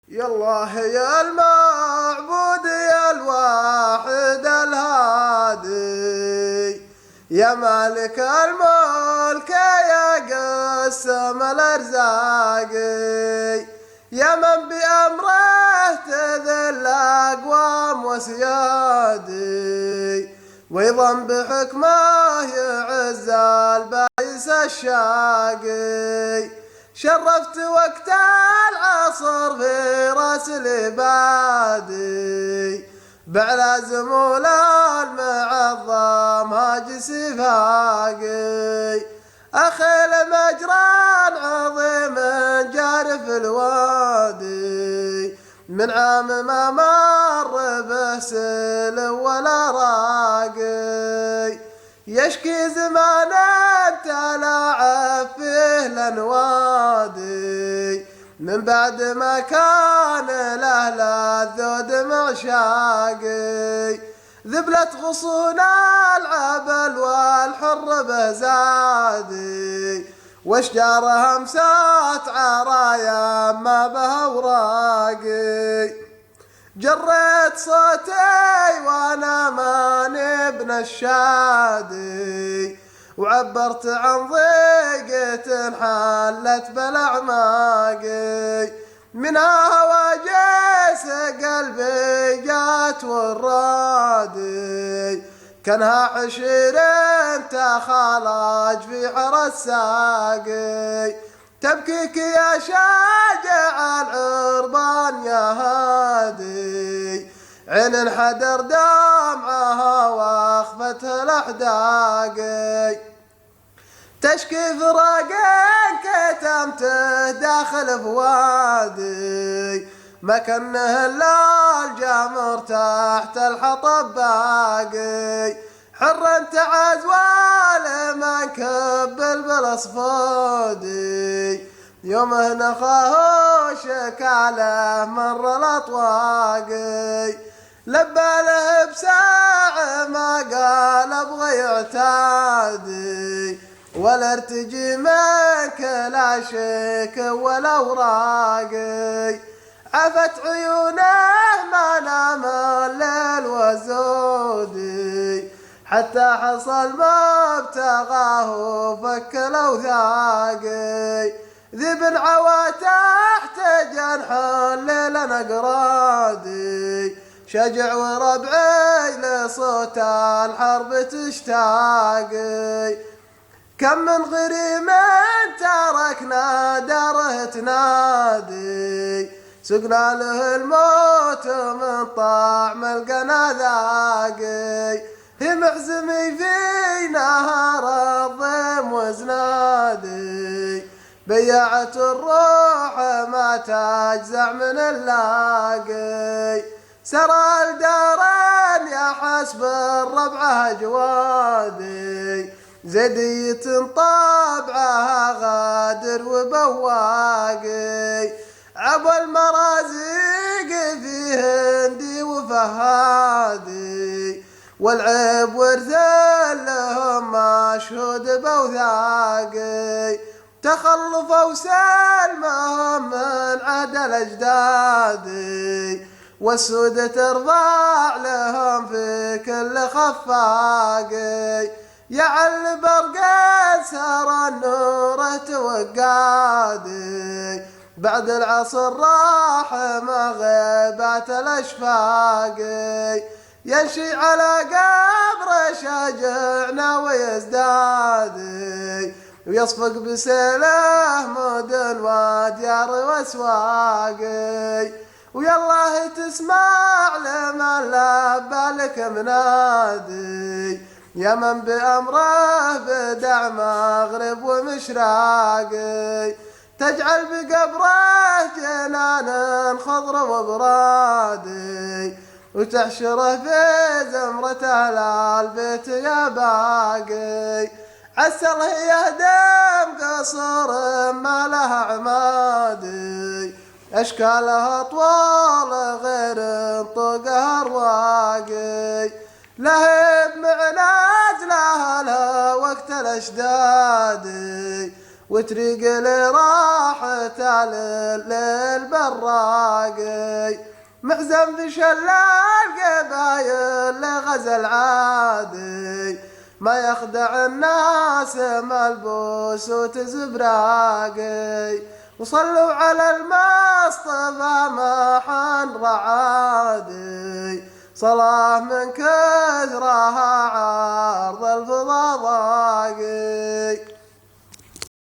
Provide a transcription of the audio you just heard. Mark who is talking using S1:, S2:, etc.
S1: يا الله يا المعبود يا الواحد الهادي، يا مالك الملك يا قسم الارزاق، يا من بأمره تذل أقوام وسيادي، ويضم بحكمه يعز البائس الشاقي. شرفت وقت العصر في راس العبادي، بعلى زمول المعظم هاجس فاقي، أخيل مجران عظيم جارف الوادي، من عام ما مر به سل ولا راقي، يشكي زمانا تلاعب فيه الانوادي، من بعد ما كان له لذ دمع شاقي، ذبلت غصون العبل والحر به زادي، واشجارها مسات عرايا ما بها وراقي. جريت صوتي وانا ماني ابن الشادي، وعبرت عن ضيقة حلت بالاعماقي، منها هواجس قلبي جات والرادي، كانها حشيرين تخالج في حر الساقي، تبكيك يا شاجع العربان يا هادي، عين انحدر دمعها واخفتها الاحداقي، تشكي فراق كتمته داخل فوادي، ما كنه الا الجمر تحت الحطب باقي، حر تعز ولمن كبل بالاصفادي، يومه نخاه شكاله مر الاطواقي، لبى له بساعة ما قال ابغى يعتادي، ولا ارتجي منك لا شك ولا وراقي، عفت عيونه ما نام الليل وزودي، حتى حصل ما ابتغاه فك الاوثاقي، ذيب عوى تحت جنح الليل نقرادي، شجع وربعي لصوت الحرب تشتاقي، كم من غريم تركنا داره تنادي، سقنا له الموت من طعم القنا ذاقي، هي محزمي في نهار الضيم وزنادي، بيعة الروح ما تجزع من اللاقي، سرى الدارين يا حسب الربعة جوادي، زدية طابعها غادر وبواقي، عبو المرازيق في هندي وفهادي، والعيب ورث لهم مشهود بوثاقي، تخلفوا وسلمهم من عهد الاجدادي، والسود ترضع لهم في كل خفاقي، يعل برقان سار النور توقادي، بعد العصر راح مغيبات الاشفاقي، يمشي على قبر شاجعنا ويزدادي، ويصفق بسيله مدن وديار واسواقي، ويالله تسمع لمن لبى لك منادي، يا من بأمره بدع مغرب ومشراقي، تجعل بقبره جنان خضر وبرادي، وتحشره في زمرة أهل البيت يا باقي، عسى الله يهدم قصر ما لها عمادي، أشكالها طوال غير طوقها رواقي، لهب معناز لها وقت الأشداد، وتريق لراحته للبراقي معزم في شلال قبايل لغزل عادي ما يخدع الناس ملبوس وتزبراقي وصلوا على المصطفى ما حن رعادي صلاة من كثرها عرض الفضا ضاقي